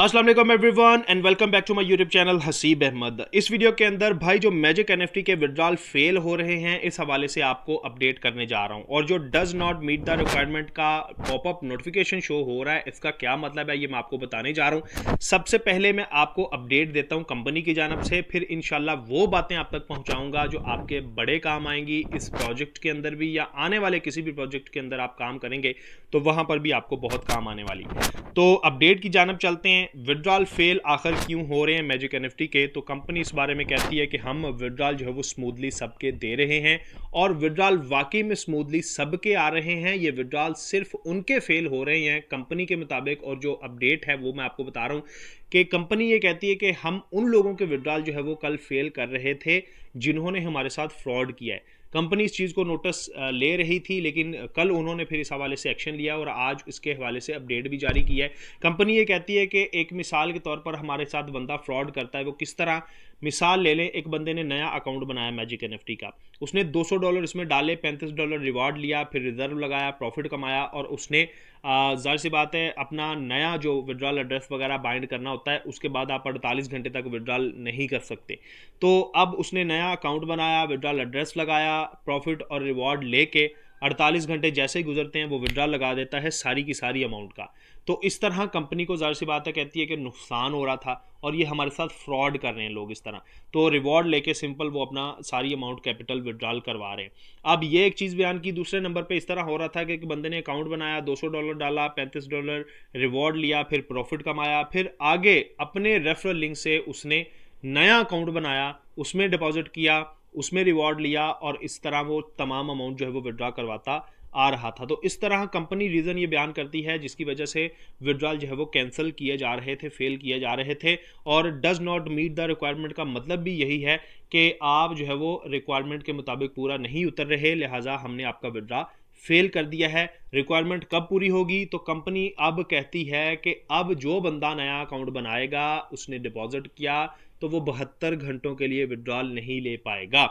अस्सलाम वालेकुम everyone and welcome back to my YouTube channel Haseeb Ahmed. इस वीडियो के अंदर भाई जो मैजिक एनएफटी के विड्रॉल फेल हो रहे हैं इस हवाले से आपको अपडेट करने जा रहा हूं। और जो does not meet the requirement का पॉपअप नोटिफिकेशन शो हो रहा है इसका क्या मतलब है ये मैं आपको बताने जा रहा हूं। सबसे पहले मैं आपको अपडेट देता हूं कंपनी की जानब से, फिर इंशाल्लाह वो बातें आप तक पहुंचाऊंगा जो आपके बड़े काम आएंगी इस प्रोजेक्ट के अंदर भी, या आने वाले किसी भी प्रोजेक्ट के अंदर आप काम करेंगे तो वहां पर भी आपको बहुत काम आने वाली। तो अपडेट की जानब चलते हैं। विड्रॉल फेल आखिर क्यों हो रहे हैं मैजिक एनएफटी के, तो कंपनी इस बारे में कहती है कि हम विड्रॉल जो है वो स्मूथली सबके दे रहे हैं, और विड्रॉल वाकई में स्मूथली सबके आ रहे हैं। ये विड्रॉल सिर्फ उनके फेल हो रहे हैं कंपनी के मुताबिक, और जो अपडेट है वो मैं आपको बता रहा हूँ कि कंपनी ये कहती है कि हम उन लोगों के विड्रॉल जो है वो कल फेल कर रहे थे जिन्होंने हमारे साथ फ्रॉड किया है। कंपनी इस चीज़ को नोटिस ले रही थी, लेकिन कल उन्होंने फिर इस हवाले से एक्शन लिया और आज इसके हवाले से अपडेट भी जारी किया है। कंपनी ये कहती है कि एक मिसाल के तौर पर हमारे साथ बंदा फ्रॉड करता है वो किस तरह, मिसाल ले लें, एक बंदे ने नया अकाउंट बनाया मैजिक एनएफटी का, उसने $200 इसमें डाले, $35 रिवार्ड लिया, फिर रिजर्व लगाया, प्रॉफिट कमाया, और उसने जाहिर सी बात है अपना नया जो विड्रॉल एड्रेस वगैरह बाइंड करना होता है उसके बाद आप 48 घंटे तक विड्रॉल नहीं कर सकते। तो अब उसने नया अकाउंट बनाया, विड्रॉल एड्रेस लगाया, प्रॉफिट और रिवॉर्ड लेके 48 घंटे जैसे ही गुजरते हैं वो विड्रॉल लगा देता है सारी की सारी अमाउंट का। तो इस तरह कंपनी को जाहिर सी बात है कहती है कि नुकसान हो रहा था और ये हमारे साथ फ्रॉड कर रहे हैं लोग इस तरह। तो रिवॉर्ड लेके सिंपल वो अपना सारी अमाउंट कैपिटल विड्रॉल करवा रहे हैं। अब ये एक चीज़ बयान की। दूसरे नंबर पे इस तरह हो रहा था कि बंदे ने अकाउंट बनाया, $200 डाला, $35 रिवॉर्ड लिया, फिर प्रॉफिट कमाया, फिर आगे अपने रेफरल लिंक से उसने नया अकाउंट बनाया, उसमें डिपॉजिट किया, उसमें रिवॉर्ड लिया, और इस तरह वो तमाम अमाउंट जो है वो विड्रॉ करवाता आ रहा था। तो इस तरह कंपनी रीज़न ये बयान करती है जिसकी वजह से विड्रॉल जो है वो कैंसिल किए जा रहे थे, फेल किए जा रहे थे। और does not meet the requirement का मतलब भी यही है कि आप जो है वो रिक्वायरमेंट के मुताबिक पूरा नहीं उतर रहे, लिहाजा हमने आपका विड्रॉ फेल कर दिया है। रिक्वायरमेंट कब पूरी होगी, तो कंपनी अब कहती है कि अब जो बंदा नया अकाउंट बनाएगा, उसने डिपॉजिट किया, तो वो 72 घंटों के लिए विड्रॉल नहीं ले पाएगा।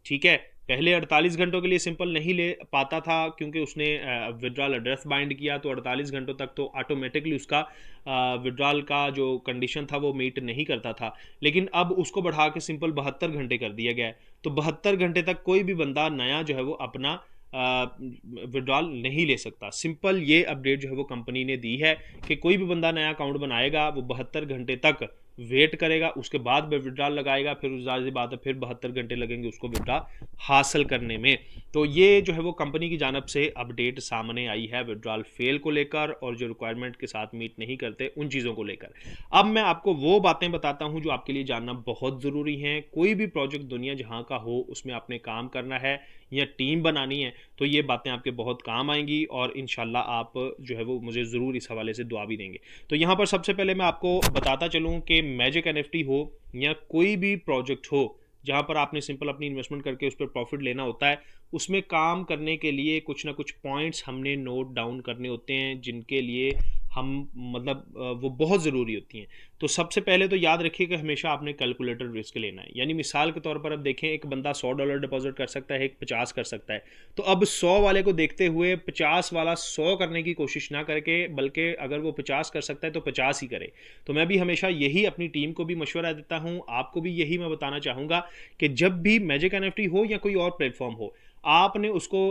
ठीक है, पहले 48 घंटों के लिए सिंपल नहीं ले पाता था क्योंकि उसने विड्रॉल एड्रेस बाइंड किया, तो 48 घंटों तक तो ऑटोमेटिकली उसका विड्रॉल का जो कंडीशन था वो मीट नहीं करता था। लेकिन अब उसको बढ़ा के सिंपल 72 घंटे कर दिया गया है। तो 72 घंटे तक कोई भी बंदा नया जो है वो अपना विड्रॉल नहीं ले सकता। सिंपल ये अपडेट जो है वो कंपनी ने दी है कि कोई भी बंदा नया अकाउंट बनाएगा वो 72 घंटे तक वेट करेगा, उसके बाद विड्रॉल लगाएगा, फिर जाहिर बात है फिर 72 घंटे लगेंगे उसको विड्रॉल हासिल करने में। तो ये जो है वो कंपनी की जानब से अपडेट सामने आई है विड्रॉल फेल को लेकर, और जो रिक्वायरमेंट के साथ मीट नहीं करते उन चीज़ों को लेकर। अब मैं आपको वो बातें बताता हूँ जो आपके लिए जानना बहुत ज़रूरी हैं। कोई भी प्रोजेक्ट दुनिया जहाँ का हो उसमें आपने काम करना है या टीम बनानी है तो ये बातें आपके बहुत काम आएंगी, और इंशाल्लाह आप जो है वो मुझे ज़रूर इस हवाले से दुआ भी देंगे। तो यहाँ पर सबसे पहले मैं आपको बताता चलूँ कि मैजिक एनएफटी हो या कोई भी प्रोजेक्ट हो जहाँ पर आपने सिंपल अपनी इन्वेस्टमेंट करके उस पर प्रॉफिट लेना होता है, उसमें काम करने के लिए कुछ ना कुछ पॉइंट्स हमने नोट डाउन करने होते हैं जिनके लिए हम वो बहुत ज़रूरी होती हैं। तो सबसे पहले तो याद रखिए कि हमेशा आपने कैलकुलेटेड रिस्क लेना है। यानी मिसाल के तौर पर अब देखें, एक बंदा $100 डिपॉजिट कर सकता है, एक 50 कर सकता है। तो अब 100 वाले को देखते हुए 50 वाला 100 करने की कोशिश ना करके, बल्कि अगर वो 50 कर सकता है तो 50 ही करे। तो मैं भी हमेशा यही अपनी टीम को भी मशवरा देता हूँ, आपको भी यही मैं बताना चाहूँगा कि जब भी मैजिक एनएफटी हो या कोई और प्लेटफॉर्म हो, आपने उसको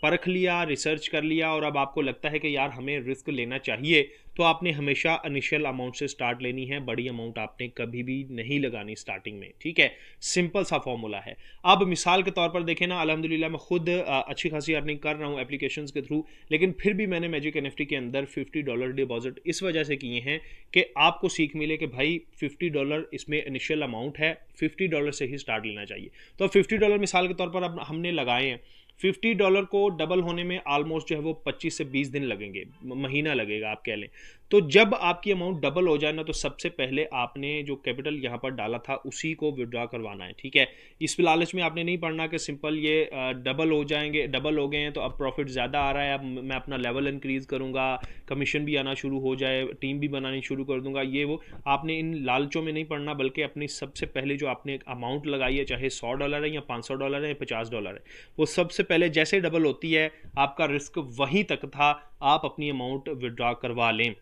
परख लिया, रिसर्च कर लिया, और अब आपको लगता है कि यार हमें रिस्क लेना चाहिए, तो आपने हमेशा इनिशियल अमाउंट से स्टार्ट लेनी है। बड़ी अमाउंट आपने कभी भी नहीं लगानी स्टार्टिंग में। ठीक है, सिंपल सा फॉर्मूला है। अब मिसाल के तौर पर देखें ना, अल्हम्दुलिल्लाह मैं खुद अच्छी खासी अर्निंग कर रहा हूँ एप्लीकेशंस के थ्रू, लेकिन फिर भी मैंने मैजिक एनएफटी के अंदर $50 डिपॉजिट इस वजह से किए हैं कि आपको सीख मिले कि भाई $50 इसमें इनिशियल अमाउंट है, $50 से ही स्टार्ट लेना चाहिए। तो $50 मिसाल के तौर पर अब हमने लगाए हैं, $50 को डबल होने में ऑलमोस्ट जो है वो 25 से 20 दिन लगेंगे, महीना लगेगा आप कह लें। तो जब आपकी अमाउंट डबल हो जाए ना, तो सबसे पहले आपने जो कैपिटल यहाँ पर डाला था उसी को विड्रॉ करवाना है। ठीक है, इस लालच में आपने नहीं पढ़ना कि सिंपल ये डबल हो जाएंगे, डबल हो गए हैं तो अब प्रॉफिट ज़्यादा आ रहा है, अब मैं अपना लेवल इंक्रीज़ करूँगा, कमीशन भी आना शुरू हो जाए, टीम भी बनानी शुरू कर दूंगा, ये वो आपने इन लालचों में नहीं पढ़ना, बल्कि अपनी सबसे पहले जो आपने अमाउंट लगाई है, चाहे $100 है या $500 है या $50 है, वो सबसे पहले जैसे डबल होती है आपका रिस्क वहीं तक था, आप अपनी अमाउंट विड्रॉ करवा लें।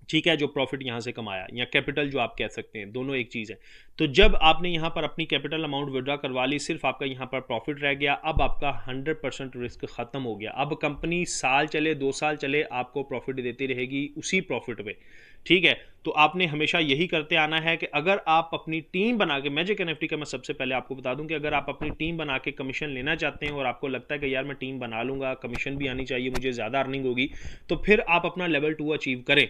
ठीक है, जो प्रॉफिट यहाँ से कमाया या कैपिटल जो आप कह सकते हैं, दोनों एक चीज़ है। तो जब आपने यहाँ पर अपनी कैपिटल अमाउंट विड्रॉ करवा ली, सिर्फ आपका यहाँ पर प्रॉफिट रह गया, अब आपका 100% रिस्क ख़त्म हो गया। अब कंपनी साल चले 2 साल चले आपको प्रॉफिट देती रहेगी उसी प्रॉफिट पे, ठीक है। तो आपने हमेशा यही करते आना है कि अगर आप अपनी टीम बना के, मैजिक एनएफटी का मैं सबसे पहले आपको बता दूं कि अगर आप अपनी टीम बना के कमीशन लेना चाहते हैं और आपको लगता है कि यार मैं टीम बना लूंगा, कमीशन भी आनी चाहिए, मुझे ज़्यादा अर्निंग होगी, तो फिर आप अपना लेवल 2 अचीव करें।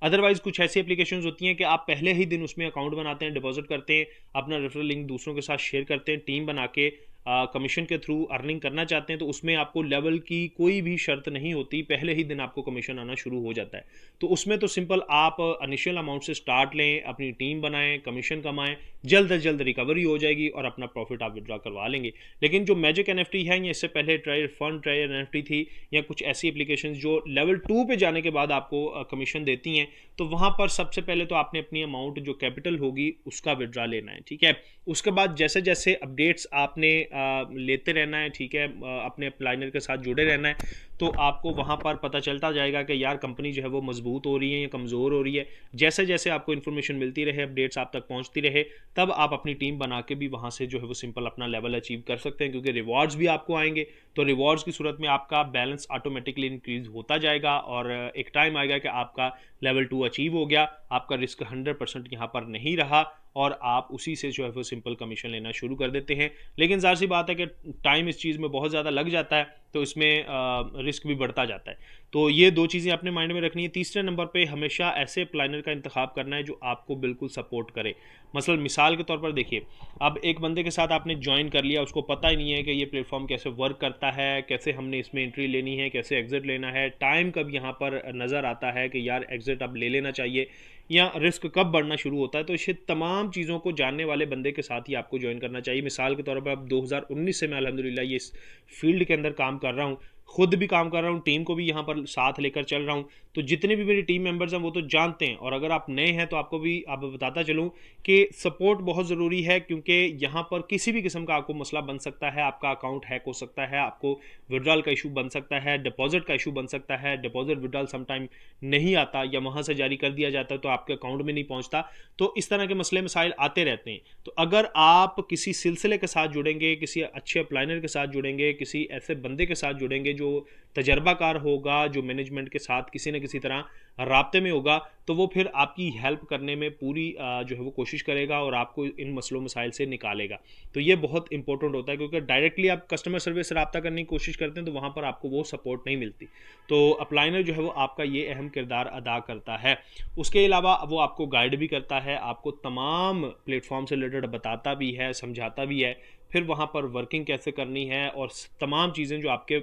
अदरवाइज कुछ ऐसी एप्लीकेशंस होती हैं कि आप पहले ही दिन उसमें अकाउंट बनाते हैं, डिपॉजिट करते हैं, अपना रेफरल लिंक दूसरों के साथ शेयर करते हैं, टीम बना के कमीशन के थ्रू अर्निंग करना चाहते हैं, तो उसमें आपको लेवल की कोई भी शर्त नहीं होती, पहले ही दिन आपको कमीशन आना शुरू हो जाता है। तो उसमें तो सिंपल आप इनिशियल अमाउंट से स्टार्ट लें, अपनी टीम बनाएं, कमीशन कमाएं, जल्द से जल्द रिकवरी हो जाएगी और अपना प्रॉफिट आप विड्रॉ करवा लेंगे। लेकिन जो मैजिक एनएफटी है या इससे पहले ट्रायर फंड, ट्रायर एनएफटी थी या कुछ ऐसी एप्लीकेशन जो लेवल 2 पे जाने के बाद आपको कमीशन देती हैं, तो वहाँ पर सबसे पहले तो आपने अपनी अमाउंट जो कैपिटल होगी उसका विड्रॉ लेना है, ठीक है। उसके बाद जैसे जैसे अपडेट्स आपने लेते रहना है, ठीक है, अपने अप्लाइनर के साथ जुड़े रहना है, तो आपको वहाँ पर पता चलता जाएगा कि यार कंपनी जो है वो मजबूत हो रही है या कमज़ोर हो रही है। जैसे जैसे आपको इन्फॉर्मेशन मिलती रहे, अपडेट्स आप तक पहुँचती रहे, तब आप अपनी टीम बना के भी वहाँ से जो है वो सिंपल अपना लेवल अचीव कर सकते हैं, क्योंकि रिवॉर्ड्स भी आपको आएंगे। तो रिवॉर्ड्स की सूरत में आपका बैलेंस ऑटोमेटिकली इंक्रीज होता जाएगा और एक टाइम आएगा कि आपका लेवल 2 अचीव हो गया, आपका रिस्क 100% यहाँ पर नहीं रहा और आप उसी से जो है वो सिंपल कमीशन लेना शुरू कर देते हैं। लेकिन ज़ाहिर सी बात है कि टाइम इस चीज़ में बहुत ज़्यादा लग जाता है, तो इसमें रिस्क भी बढ़ता जाता है। तो ये 2 चीज़ें अपने माइंड में रखनी है। तीसरे नंबर पे हमेशा ऐसे प्लानर का इंतखाब करना है जो आपको बिल्कुल सपोर्ट करे। मसलन मिसाल के तौर पर देखिए, अब एक बंदे के साथ आपने ज्वाइन कर लिया, उसको पता ही नहीं है कि ये प्लेटफॉर्म कैसे वर्क करता है, कैसे हमने इसमें एंट्री लेनी है, कैसे एग्जिट लेना है, टाइम कब यहाँ पर नज़र आता है कि यार एग्जिट अब ले लेना चाहिए या रिस्क कब बढ़ना शुरू होता है। तो ये तमाम चीज़ों को जानने वाले बंदे के साथ ही आपको ज्वाइन करना चाहिए। मिसाल के तौर पर अब 2019 से मैं अल्हम्दुलिल्लाह ये इस फील्ड के अंदर काम कर रहा हूँ, खुद भी काम कर रहा हूँ, टीम को भी यहाँ पर साथ लेकर चल रहा हूँ। तो जितने भी मेरी टीम मेंबर्स हैं वो तो जानते हैं, और अगर आप नए हैं तो आपको भी आप बताता चलूँ कि सपोर्ट बहुत ज़रूरी है, क्योंकि यहाँ पर किसी भी किस्म का आपको मसला बन सकता है, आपका अकाउंट हैक हो सकता है, आपको विड्रॉल का इशू बन सकता है, डिपॉजिट का इशू बन सकता है, डिपॉजिट विड्रॉल समटाइम नहीं आता या वहाँ से जारी कर दिया जाता है तो आपके अकाउंट में नहीं पहुँचता। तो इस तरह के मसले मसाइल आते रहते हैं। तो अगर आप किसी सिलसिले के साथ जुड़ेंगे, किसी अच्छे अप्लाइनर के साथ जुड़ेंगे, किसी ऐसे बंदे के साथ जुड़ेंगे जो तजर्बाकार होगा, जो मैनेजमेंट के साथ किसी न किसी तरह राब्ते में होगा, तो वो फिर आपकी हेल्प करने में पूरी जो है वो कोशिश करेगा और आपको इन मसलों मसाइल से निकालेगा। तो ये बहुत इंपॉर्टेंट होता है, क्योंकि डायरेक्टली आप कस्टमर सर्विस से रब्ता करने की कोशिश करते हैं तो वहाँ पर आपको वो सपोर्ट नहीं मिलती। तो अप्लाइनर जो है वो आपका ये अहम किरदार अदा करता है। उसके अलावा वो आपको गाइड भी करता है, आपको तमाम प्लेटफॉर्म से रिलेटेड बताता भी है, समझाता भी है, फिर वहाँ पर वर्किंग कैसे करनी है और तमाम चीज़ें जो आपके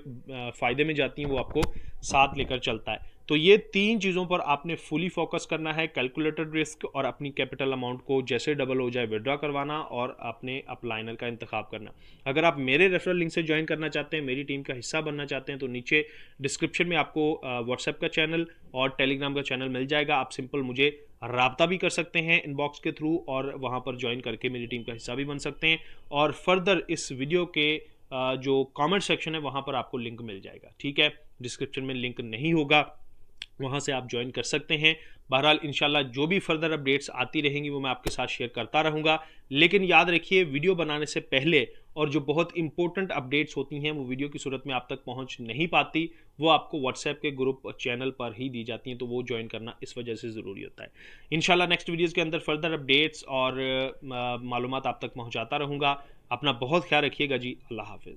फ़ायदे में जाती हैं वो आपको साथ लेकर चलता है। तो ये 3 चीज़ों पर आपने फुली फोकस करना है, कैलकुलेटेड रिस्क और अपनी कैपिटल अमाउंट को जैसे डबल हो जाए विड्रॉ करवाना और अपने अप्लाइनर का इंतखाब करना। अगर आप मेरे रेफरल लिंक से ज्वाइन करना चाहते हैं, मेरी टीम का हिस्सा बनना चाहते हैं, तो नीचे डिस्क्रिप्शन में आपको व्हाट्सएप का चैनल और टेलीग्राम का चैनल मिल जाएगा। आप सिंपल मुझे राब्ता भी कर सकते हैं इनबॉक्स के थ्रू और वहाँ पर ज्वाइन करके मेरी टीम का हिस्सा भी बन सकते हैं। और फर्दर इस वीडियो के जो कमेंट सेक्शन है वहाँ पर आपको लिंक मिल जाएगा, ठीक है। डिस्क्रिप्शन में लिंक नहीं होगा, वहाँ से आप ज्वाइन कर सकते हैं। बहरहाल इंशाल्लाह जो भी फर्दर अपडेट्स आती रहेंगी वो मैं आपके साथ शेयर करता रहूँगा। लेकिन याद रखिए, वीडियो बनाने से पहले और जो बहुत इंपॉर्टेंट अपडेट्स होती हैं वो वीडियो की सूरत में आप तक पहुंच नहीं पाती, वो आपको व्हाट्सएप के ग्रुप चैनल पर ही दी जाती हैं, तो वो ज्वाइन करना इस वजह से ज़रूरी होता है। इंशाल्लाह नेक्स्ट वीडियोज़ के अंदर फर्दर अपडेट्स और मालूमात आप तक पहुँचाता रहूँगा। अपना बहुत ख्याल रखिएगा जी। अल्लाह हाफिज़।